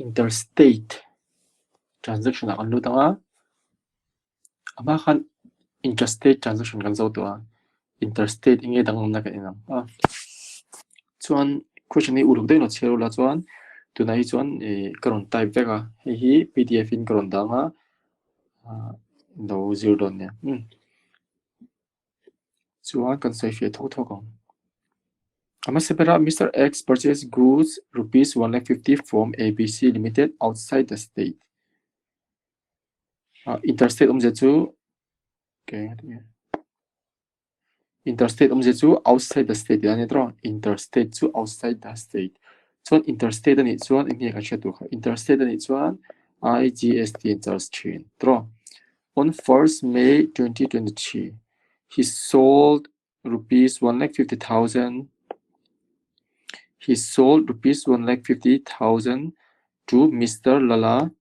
interstate transaction akan lu tanga ama khan interstate transaction kan zo to interstate inge dang na ka inang chuan question ni uruk dei no chero la chuan tunai chuan karon type veka hi pdf in karon danga do zero don ne chuan kan sai fe thok thok ang ama separa Mr. X purchased goods rupees 150 from ABC Limited outside the state interstate chu okay interstate chu outside the state yani tro interstate chu outside the state chuan interstate ani chuan in ka chatu kha interstate ani chuan IGST charge chin tro on 1st May 2023 he sold rupees 150,000 he sold rupees 150,000 to Mr. Lala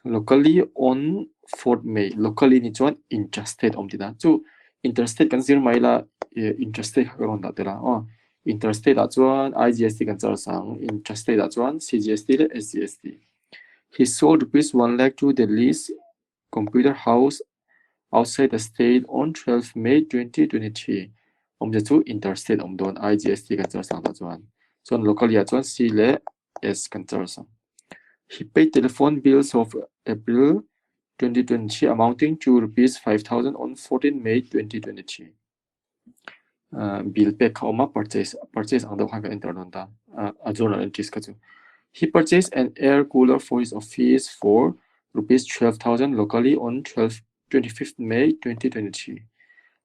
locally on 4th May locally ni chuan interstate omtida chu interstate kan zir mai la interstate ka ron da tela interstate da chuan IGST kan char sang interstate da chuan CGST le SGST he sold rupees 1 lakh to the lease computer house outside the state on 12th May 2023 omje chu interstate omdon IGST kan char sang da chuan locally ya chuan C le S kan char sang he paid telephone bills of April 2023 amounting to rupees 5,000 on 14 May 2023. Bill pay kauma purchase ang daw hanggang internonta journal entries kachu. He purchased an air cooler for his office for rupees 12,000 locally on 25th May 2023.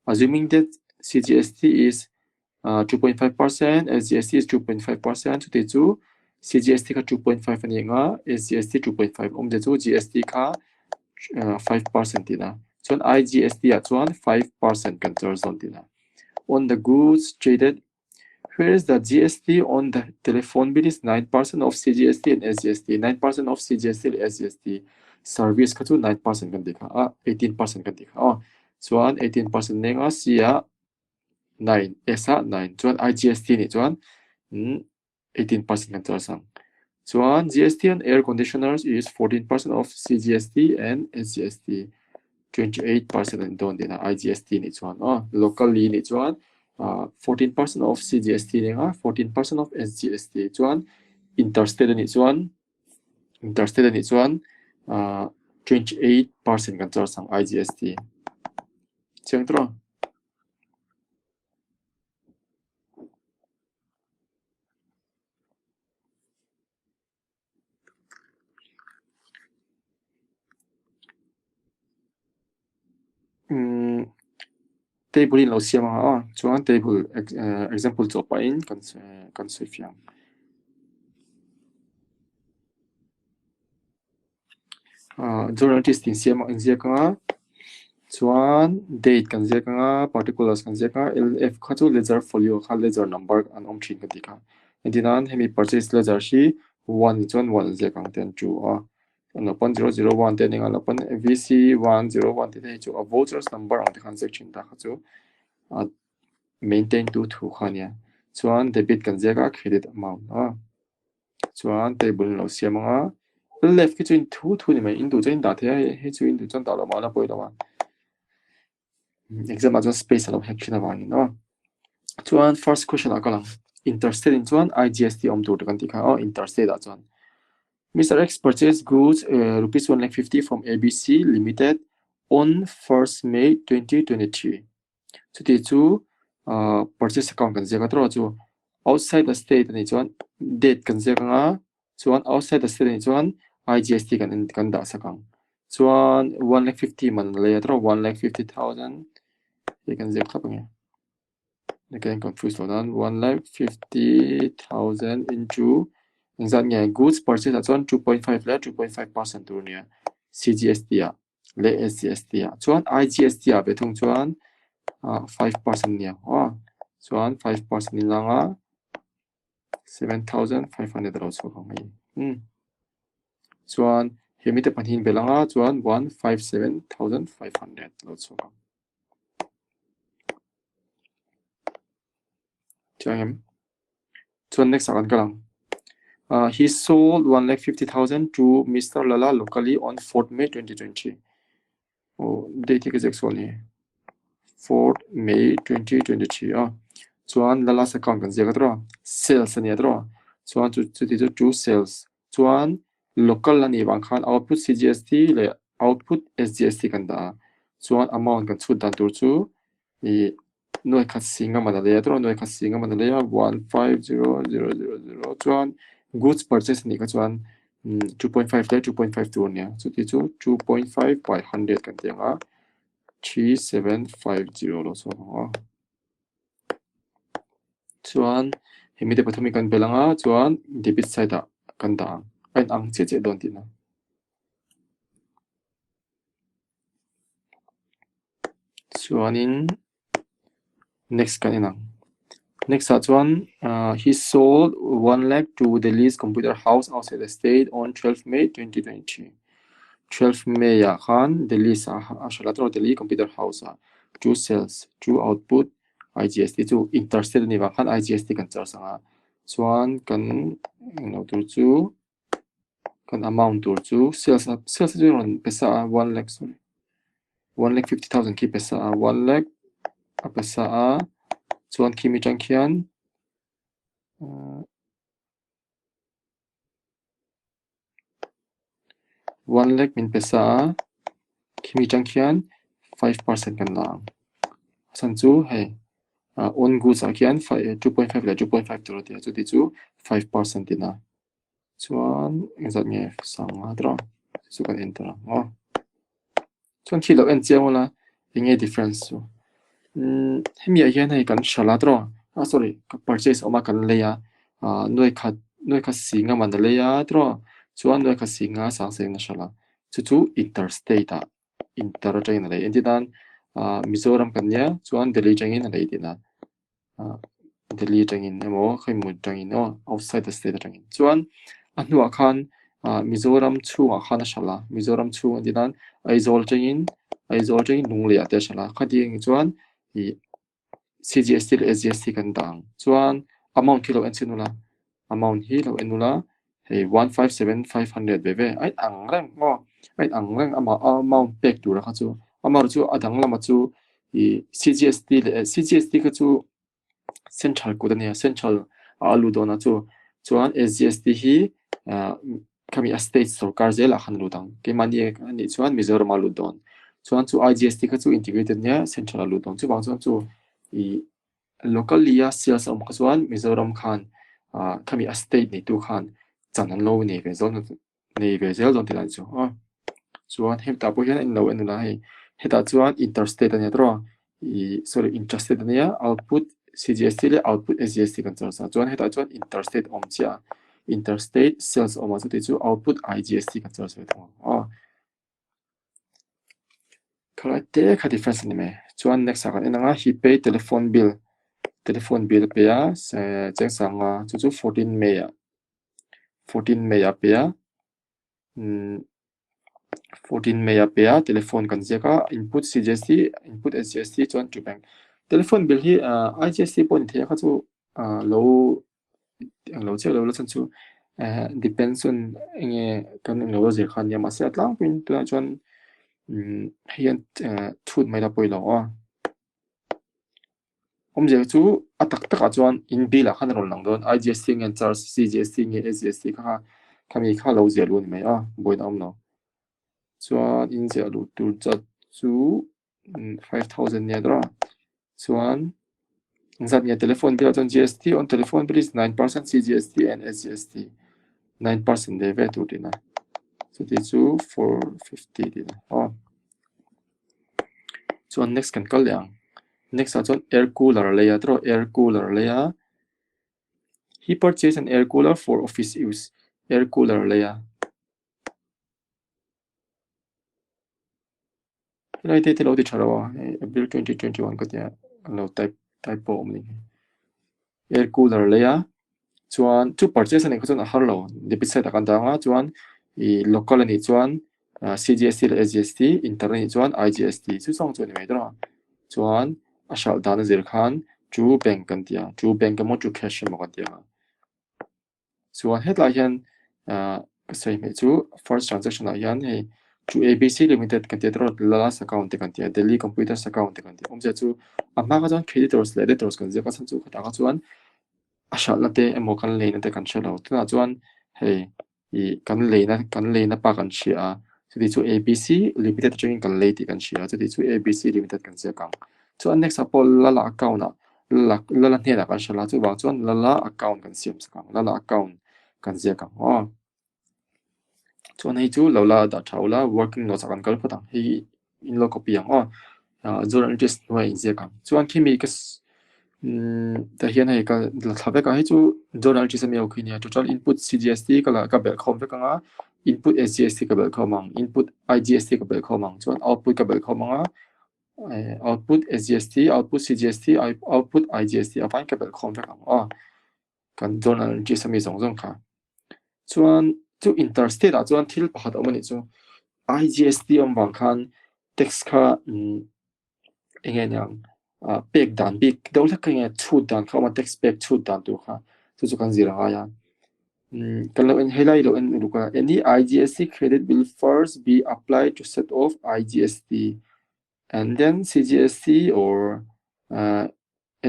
Assuming that CGST is 2.5%, SGST is 2.5%, so they do CGST ka 2.5 ani nga SGST 2.5 omje chu GST ka 5% tina chuan IGST ya chuan 5% kan char zon tina on the goods traded whereas the GST on the telephone bill is 9% of CGST and SGST 9% of CGST and SGST service ka chu 9% kan dikha 18% kan dikha chuan 18% nenga sia 9 esa 9 chuan IGST ni chuan 18% kan char sang chuan GST on air conditioners is 14% of CGST and SGST 28% and don dina IGST ni chuan locally ni chuan 14% of CGST nenga 14% of SGST chuan interstate ni chuan 28% kan char sang IGST cheng tro table in lo siam chuan table example cho pa in kan soi fiang journal entries tin siam ang zia ka chuan date kan zia ka particulars kan zia ka LF kha chu ledger folio kha ledger number an om thin ka ti kha edinan hemi purchase ledger shi 1 chuan 1 zia ka ten chu no 001 ten ninga lapan VC 101 te chu a vouchers number ang khan section ta kha chu maintain to thu khania chuan debit kan zia ka credit amount chuan table lo siamanga left ki chu in thu ni mai indu chen da the he chu indu chan da la ma la poi la ma exam a space lo hek china wang no chuan first question akalang interstate in chuan IGST om tur kan ti kha interstate a chuan Mr. X purchased goods rupees 150 from ABC Limited on 1st May 2023. So the two purchase account kan zia ka tro chu outside the state ni chuan date kan zia ka chuan outside the state ni chuan IGST kan da sakang chuan 150 man le tro 150,000 ye kan zia kha pang again confused lo dan 150,000 into Exact nga goods purchase chuan 2.5 le 2.5% tur nia CGST le SGST chuan IGST be thung chuan 5% nia chuan 5% ni langa 7,500 ro chu khang chuan hemite panhin belanga chuan 157,500 ro chu khang chuan next akan kalang He sold 1,50,000 to Mr. Lala locally on 4th May 2020. Oh, date is actually 4th May 2023. Chuan Lala's account kan zia ka tro sales ani tro chuan chu sales chuan local ani wang khan output CGST le output SGST kan da chuan amount kan chut dan tur chu I noi khat singa man le tro noi khat singa man le 150000 chuan goods purchase ni ka chuan 2.5 le 2.52 nia chu ti chu 2.5 by 100 kan tianga 3750 lo so chuan hemi te pathumi kan belanga chuan debit side a kan da an ang che don tina chuanin next kan inang next chuan he sold 1 lakh to the leased computer house outside the state on 12 May 2020 12 May ya khan the lease a shalatro the leased computer house to sales to output IGST to interstate ni wa khan IGST kan char sanga chuan kan no tur chu kan amount tur chu sales chu ron pesa 1 lakh sorry 1,50,000 ki pesa 1 lakh a pesa chuan kimi changkhian 1 lakh min pesa kimi changkhian 5% kan lang san chu hey on goods akian 2.5 la 2.5 tur ti chu ti chu 5% ina chuan exact nge sang adro chu kan enter chuan thilo en chiamola inge difference chu hemi hian hei kan shala tro sorry purchase oma kan leya noi khat singa man leya tro chuan noi khat singa sang seng na shala chu interstate a inter train le entidan Mizoram kan nia chuan Delhi tangin le tina Delhi tangin emo khaimu tangin outside the state tangin chuan anua khan Mizoram chu khan shala Mizoram chu entidan Aizawl tangin nunglia te shala khading chuan I CGST le SGST kan dang chuan amount kilo ensinula amount hi lo enula hey 157,500 bebe ai angreng amount pek tur kha chu amount chu adang lama chu I CGST ka chu central kodania central alu dona chu chuan SGST hi kami a state sarkar zela khan lu dang ke mani ani chuan Mizoram alu don chuan chu IGST ka chu integrated nia central alu don chu bang chu I local lia sales om kasuan Mizoram khan kami a state ni tu khan chanan lo ni ve zel don tilan chu chuan hem ta po hian in lo enula hei heta chuan interstate ania tro sorry interstate ania output CGST le output SGST kan char sa chuan heta chuan interstate om chia interstate sales om chu ti chu output IGST kan char sa thong khalate kha difference ni me chuan next kan enanga he pay telephone bill pe cheng sanga chu 14 May 14 May telephone kan zeka input CGST input SGST chuan chu bank telephone bill hi IGST point the kha chu lo chan chu depends on enge kan lo je khan ya ma se atlang pin tu chuan hian thut mai la poilo omje chu atak taka chuan in bill a khan rol lang don IGST ngen charge CGST nge SGST kha kami kha lo ze lu ni mai boin am no chuan in ze lu tur cha chu 5,000 nia dra chuan zat nge telephone bill chuan GST on telephone bill is 9% CGST and SGST 9% de ve tu dina so ti chu 450 dina chuan next kan kal yang next chuan air cooler leya tro air cooler leya he purchased an air cooler for office use air cooler leya lai te lo ti charawa April 2021 ka tia lo type po omni air cooler leya chuan chu purchase ani chuan a harlo debit side kan danga chuan I local ani chuan CGST le SGST internet ni chuan IGST chu song chu ni mai dra chuan a shal dan zir khan chu bank kan tia chu bank mo chu cash mo kan tia chuan hetlai hian ka sei mai chu first transaction ah hian hei chu ABC Limited kan ti tro Lalas account te kan ti Delhi Computers account te kan ti omze chu amma ka chuan creditors le debtors kan zia ka chan chu khata ka chuan a hral na te emo kan leina te kan hrelo tuna chuan hei I kan leina pa kan hria a chuti chu ABC Limited atangin kan lei ti kan hria chuti chu ABC Limited kan zia kang chuan next apol Lala account ah Lala hne la kan hrala chu wang chuan Lala account kan siam sakang Lala account kan zia kang chuan hei chu lola da thaula working notes kan kal phatang hei in lo copy ang journal entries noi in zia kang chuan khimi ka ta hian hei ka thlabe ka hei chu journal entries mi au khinia total input CGST ka bel khom ve kanga input SGST ka bel khomang input IGST ka bel khomang chuan output ka bel khomanga output SGST output CGST output IGST apai ka bel khom ve kang kan journal entries mi zong zong kha chuan chu interstate chuan thil pakhat awmani chu IGST wang khan tax kha enge nyang pek dan bik dol thak nge chut dan kha ma tax pek chut dan tu kha chu kan zira ya kan lo en helai lo en ruka any IGST credit will first be applied to set off IGST and then CGST or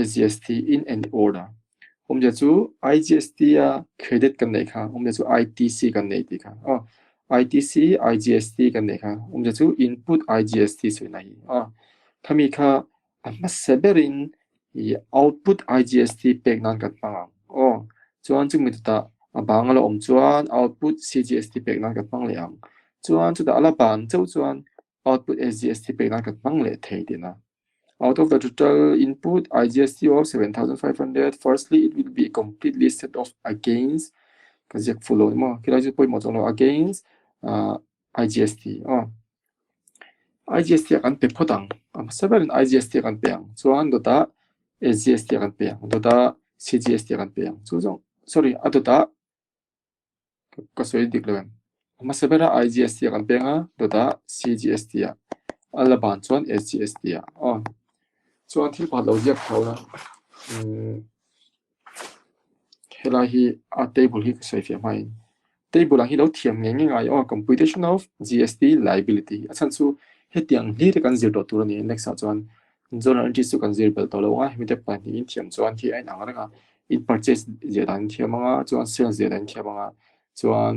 SGST in any order hôm giờ chú IGST credit kan nei kha hôm giờ chú ITC kan nei ti kha ITC IGST kan nei kha hôm giờ chú input IGST soi nai khami kha amma severin output IGST pek nan kan panga chuan chu mi ta abang ala chuan output CGST pek nan kan pang le ang chuan chu da ala ban chuan output SGST pek nan kan pang le thei dina out of the total input IGST of 7,500, firstly, it will be completely set off against, because you follow more, against IGST. IGST akan pe potang, several IGST akan pe ang, chuan dota SGST akan pe ang, dota CGST akan pe ang. Sorry, dota kasoi diklewan. Several IGST akan pe ang, dota CGST ya. Alaban chuan SGST ya. chuan thil pakhat lo ziak tho na helai hi table hi sai fiam hai table hi lo thiam nge ngai computation of GST liability achan chu hetiang hli re kan zir do tur ni next chuan journal entries chu kan zir bel to lo nga mi te pa ni in thiam chuan hi ai nang ranga in purchase je dan thiamanga chuan sales je dan thiamanga chuan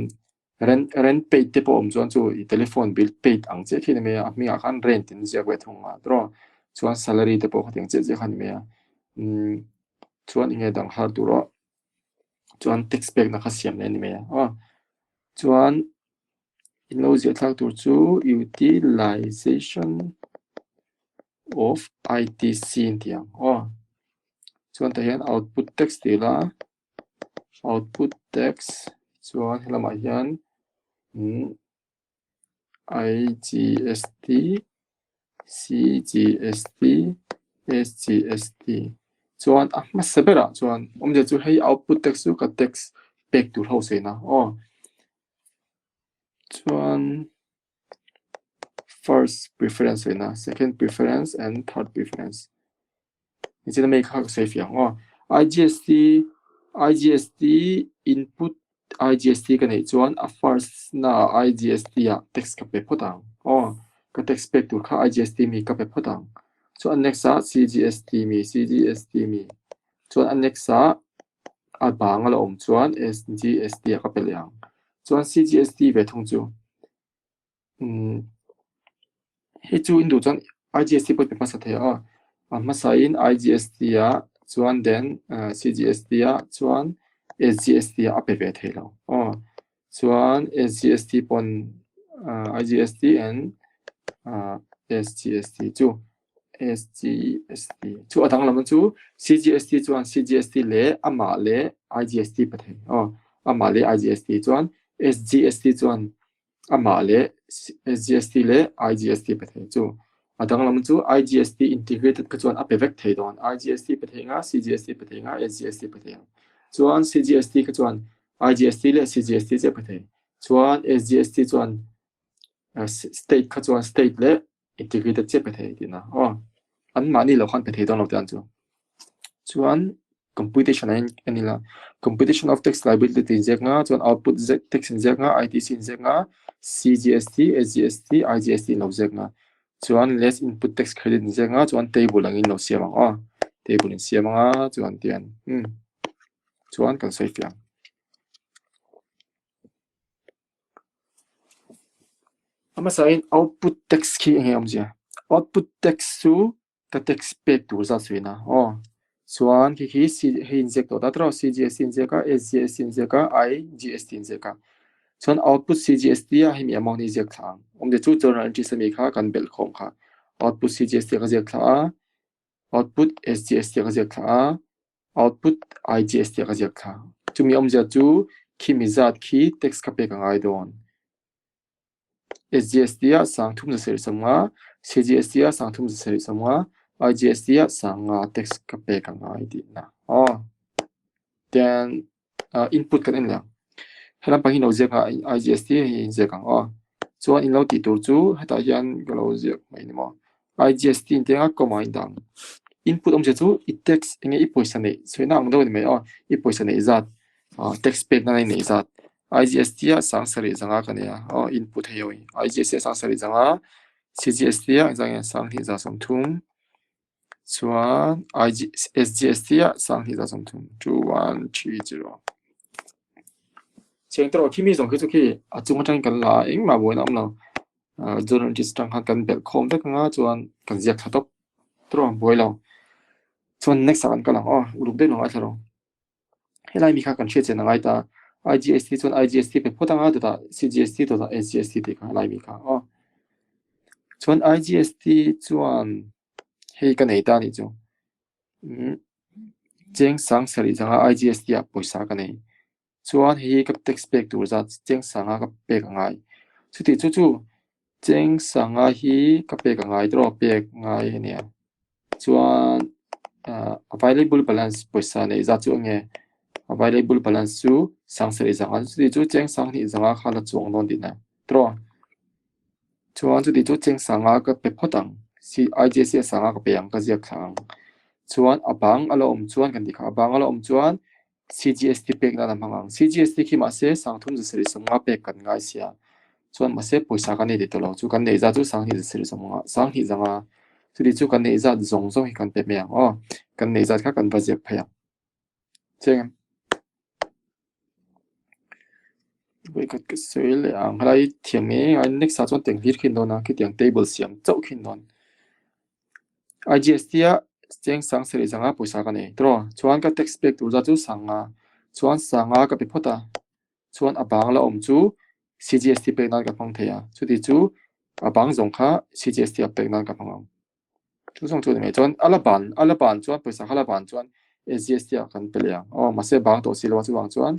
rent paid te po chuan chu telephone bill paid ang che khi me mi a khan rent in zia we thunga tro chuan salary te po khating che khan me chuan inge dang har turo chuan tax pack na kha siam le ni me chuan in lo zia thak tur chu utilization of ITC tiang chuan ta hian output tax ti la output tax chuan helama hian IGST CGST SGST chuan ma sebera chuan omje chu hei output tax chu ka tax pack tur ho se na chuan first preference na second preference and third preference ni chena me kha safe yang IGST input IGST ka nei chuan a first na IGST tax ka pe photang ka tax pack tur kha IGST mi ka pe photang chuan next CGST mi chuan next bang ala chuan SGST ka pe liang chuan CGST ve thong chu he chu indu chuan IGST po pe pasa the ma sa in IGST chuan then CGST chuan SGST a pe ve thelo chuan SGST pon IGST and SGST chu atang lam chu CGST chuan CGST le ama le IGST pathe ama le IGST chuan SGST chuan ama le SGST le IGST pathe chu atang lam chu IGST integrated ka chuan a pe vek thei don IGST pathe nga CGST pathe nga SGST pathe chuan CGST ka chuan IGST le CGST che pathe chuan SGST chuan state ka chuan state le integrated che pathe dina an mani lo khan pathe don lo tan chu chuan computation anh là computation of tax liability in zek nga chuan output tax in zek nga ITC in zek nga CGST SGST IGST in lo zek nga chuan less input tax credit in zek nga chuan table angin lo siam ang table in siam nga chuan tian chuan kan save yang ama sain output tax khi anh em gì output tax su ka tax paid tur za suina chuan khi inject to da tro CGST inject ka SGST inject ka IGST inject ka chuan output CGST a hi mi amount ni inject thang de chu journal entry semi kha kan bel khom kha output CGST ka inject tha output SGST ka inject tha output IGST ka inject tha chu mi ja chu khi mi zat khi tax ka pe ka ngai don SGST a sang thum se samwa CGST a sang thum se samwa IGST a sang tax ka pe ka ngai di na then input kan en la helam pangin lo zeka IGST hi zeka chuan in lo ti tur chu heta hian galo zek mai ni mo IGST in tenga koma in dang input om je chu I tax enge I poisa nei chuina ang do ni mai I poisa nei zat tax paid na nei zat IGST a sang sari zanga ka ne input heyoi IGST sang sari zanga CGST a zang sang hi za som thum chuan SGST a sang hi za som thum 2130เชียงตลอดที่มีส่งคือทุกที่จุงจังกันละเองมาบวยน้ำเราจนจิตจังหันกันแบบคมได้กันจวนกันเสียขัดตบตัวบวยเราจวน next สันกันละอุลุกได้หน่อยเท่าเราให้ไล่มีค่ากันเชื่อใจนังไงตา IGST จวน IGST เป็นพูดตั้งแต่ตัว CGST ตัว SGST ที่กันไล่มีค่าจวน IGST จวนให้กันไหนตานี่จูเจ้งสังเสริจัง IGST อ่ะปล่อยสากันไหนchuan hi kap tax paid tur za cheng sanga ka pek angai chuti chu cheng sanga hi ka pek angai draw pek ngai ania chuan available balance poisa nei za chu nge available balance chu sangsari zanga chuti chu cheng sang ni zanga khala chuang non dina draw chuan chuti chu cheng sanga ka pe photang si IGC sanga ka pe ang ka zia khang chuan abang alo chuan kan dikha abang alo chuan CGST pek na namang CGST ki mase sangthum seri samwa pek kan ngai sia chuan mase poisa kan nei de tolo chu kan nei za chu sang hi seri samwa sang hi zanga chu di chu kan nei za zong zong hi kan pe me kan nei za kha kan budget phaya cheng boi kat ke sel ang halai thiam me an next sa chuan teng hlir khin dona ki tiang table siam chau khin don IGST a cheng sang seri zanga poisa ka nei tro chuan ka tax paid tur za chu sanga chuan sanga ka pe phota chuan abang la chu CGST paid nan ka phang theya chuti chu abang zong kha CGST paid nan ka phang chu song chu nei chuan alaban chuan poisa khala ban chuan SGST kan pe le mase bang to silwa chu wang chuan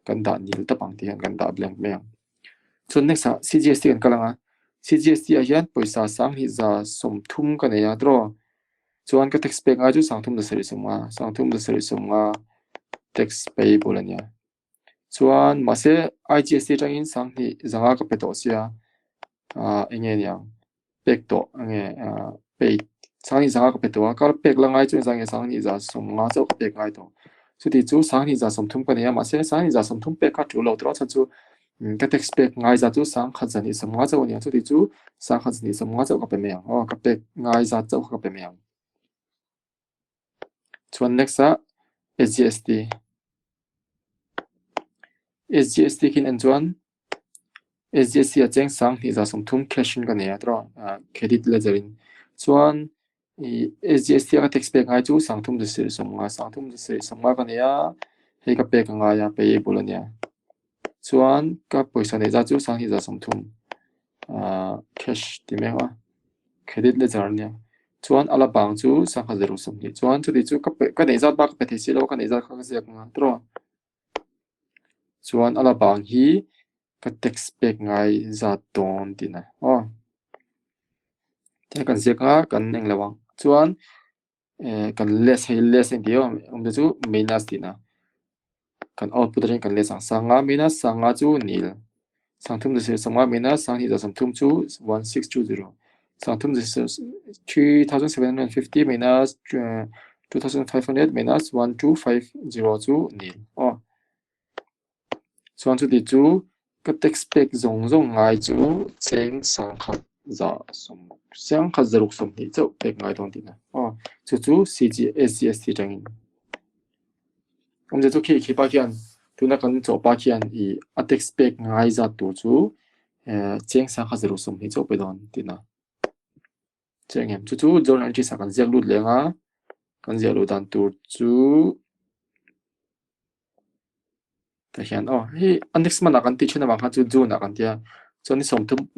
kan da nil ta pang ti kan da blank me chuan next CGST kan kalanga CGST a hian poisa sang hi za som thum ka nei a tro chuan ka tax paid nga chu sangthum da seri somnga tax payable ania chuan mase IGST tangin sang hi zanga ka peto sia enge niang pek to ange pay sang hi zanga ka peto ka pek langai chu sang hi za somnga chu ka pek ngai to chuti chu sang hi za somthum ka nia mase sang hi za somthum pek ka thu lo tro chu ka tax paid ngai za chu sang khazani somnga chu ania chuti chu sang khazani somnga chu ka pe me ka pek ngai za chu ka pe me chuan next SGST kin an chuan SGST a cheng sang hi za som thum cash in ka nei tro credit ledger in chuan SGST ka tax paid ngai chu sang thum de seri somnga ka nei hei ka pek ngai ya payable ania chuan ka poisa nei za chu sang hi za som thum cash ti me credit ledger ania chuan ala bang chu sang khazeru som ni chuan chu di chu ka nei zat ba ka pe thesi lo ka nei zat kha ka siak nga tro chuan ala bang hi ka tax paid ngai za ton dina te kan siak nga kan eng lawang chuan kan less en dio de chu minus dina kan output ring kan le sanga minus sanga chu nil sangthum de se sanga minus sang hi za samthum chu 1620 sangthum de 3750 minus 2,500 minus 1,250 chu nil chuan chu ti chu ka text spec zong ngai chu cheng sang khat za som sang khat zaruk som ni chau pek ngai don tina chu SGST tangin omje chu khi pa khian tuna kan cho pa khian I a text spec ngai za tu chu cheng sang khat zaruk som ni chau pe don tina cheng em chu journal entry sa kan ziak lut lenga kan ziak lut dan tur chu ta hian hi annex man kan ti chuna bang kha chu June kan tia chuan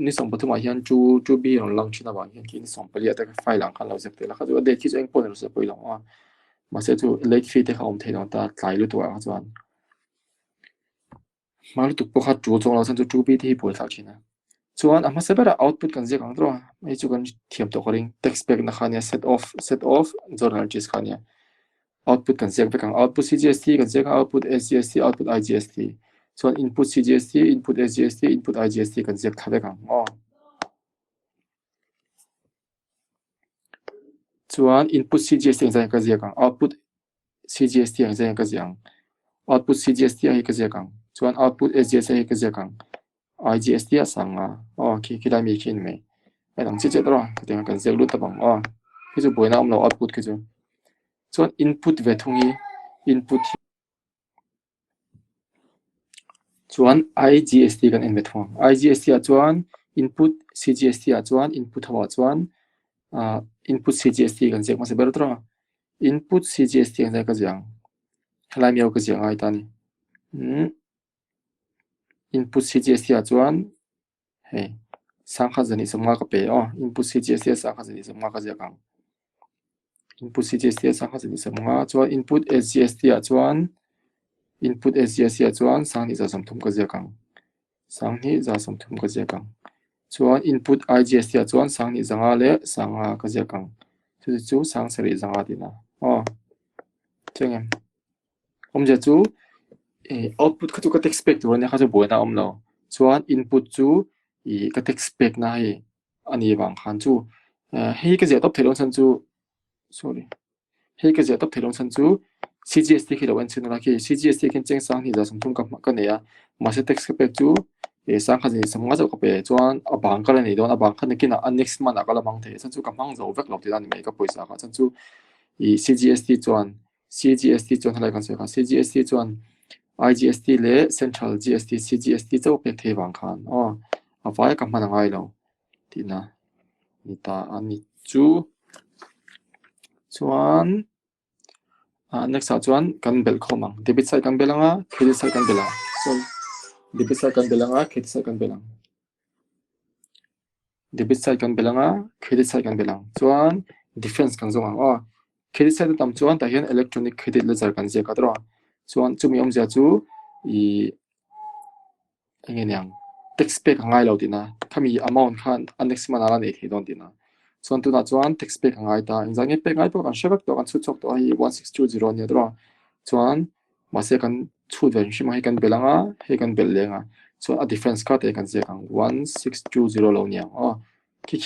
ni som pathum a hian chu bi ron lang chuna bang hian ki ni som pali ata file ang khan lo zek te la kha chu date ki chu eng pon ro se poi long ma se chu late fee te kha om the don ta tlai lu tu a chuan ma lu tu po kha chu chong lo chan chu bi te hi poi thak china chuan a ma se bera output kan ziak ang tro ai chu kan thiam to ring text spec na khania set off journal entries khania output kan ziak vekang output CGST kan ziak output SGST output IGST chuan input CGST input SGST input IGST kan ziak thavekang chuan input CGST ang zai ka ziakang output CGST ang zai ka ziang output CGST ang ka ziakang chuan output SGST ang ka ziakang IGST a sanga ki dai mi khin me ai dang chi che tro tenga kan ziak lut tabang ki chu boina lo output ki chu chuan input ve thungi input chuan IGST kan en ve thung IGST a chuan input CGST a chuan input hawa chuan input CGST kan ziak ma se ber tro input CGST ang zai ka ziang halai mi au ka ziang ai ta ni input CGST a chuan hei sang kha zani samnga ka pe input CGST sang kha zani samnga ka ziakang input CGST sang kha zani samnga chuan input SGST a chuan input SGST a chuan sang ni za sam thum ka ziakang sang ni za sam thum ka ziakang chuan input IGST a chuan sang ni zanga le sanga ka ziakang chu sang sari zanga dina chengem omje chu output kha chu ka text spec tu ne kha chu boina omlo chuan input chu ka text spec na hi ani wang khan chu hei ka zia top thelong chan chu sorry hei ka zia top thelong chan chu CGST khi lo an chuna la ki CGST kin cheng sang ni za sam thum ka ne ya ma se text spec chu sang kha ni samnga zo ka pe chuan a bang ka ni don a bang khan ki na next man a kala mang the chan chu ka mang zo vek lo ti dan me ka poisa kha chan chu CGST chuan halai kan se kha CGST chuan IGST le central GST CGST chau pek the wang khan avai ka man ngai lo tina ni ta ani chu chuan next chuan kan bel khomang debit side kan belanga credit side kan belang so debit side kan belanga credit side kan belang debit side kan belanga credit side kan belang chuan difference kan zonga credit side tam chuan ta hian electronic credit ledger kan zia ka tro chuan chumi omzia chu engeniang text spec ngai lo tina khami amount khan annex manala nei the don tina chuan tuna chuan text spec ngai ta engzange pe ngai to kan shebak to kan chu chok to hi 1620 ni dro chuan ma se kan chu ven shima hi kan belanga he kan bel lenga chuan a difference ka te kan je kang 1620 lo nia ki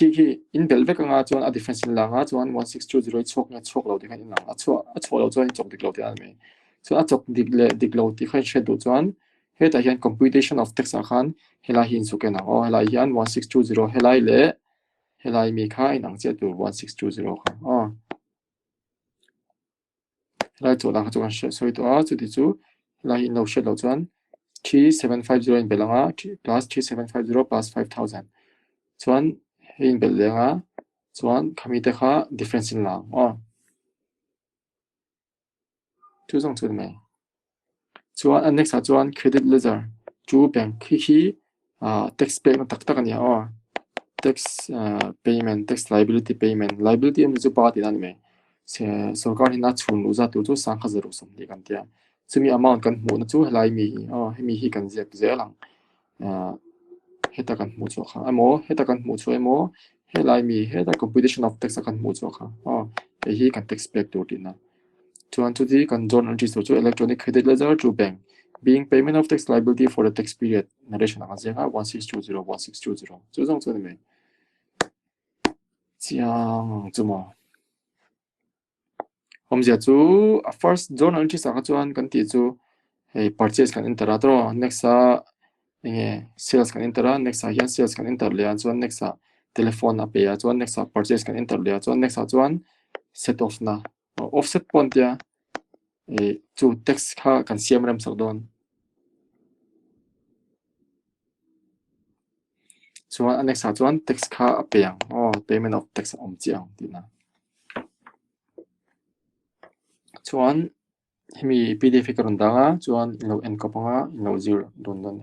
in bel vek anga chuan a difference in langa chuan 1620 chok na chok lo ti kan in lang a chho lo chuan chok dik lo ti an me chuan a chok dik lo ti khan shed do chuan heta hian computation of text a khan helai hin su ken helai hian 1620 helai le helai mi kha in ang che tu 1620 kha helai chu lang chu kan soi to chu ti chu helai in lo shed lo chuan 3750 in belanga plus 3750 plus 5000 chuan in bel lenga chuan khami te kha difference in lang chu zong chu me chuan next chuan credit ledger chu bank khi tax pay na tak tak ania tax payment tax liability payment liability am chu pa ti an me se sarkar hi na chhun lu za tu chu sang kha zaru som ni kan tia chumi amount kan mu na chu helai mi hi kan zek zelang heta kan mu chu kha amo heta kan mu chu amo helai mi heta computation of tax kan mu chu kha hi kan tax pay tu ti na chuan chu di kan journal entry chu electronic credit ledger to bank being payment of tax liability for the tax period narration ang zenga 1620 chu zong chu ni me chiang chu mo giờ chú first zone anh chỉ sao cái chuan kan ti chú hey purchase kan enter atro next nghe sales kan enter next hian sales kan enter le chuan next telephone a pe chuan next purchase kan enter le chuan next chuan set off na offset point ya chu text kha kan siam ram sak don chuan next chuan text kha a peng payment of tax om chiang tina chuan hemi pdf ka ron danga chuan in lo en kopanga in lo zir don don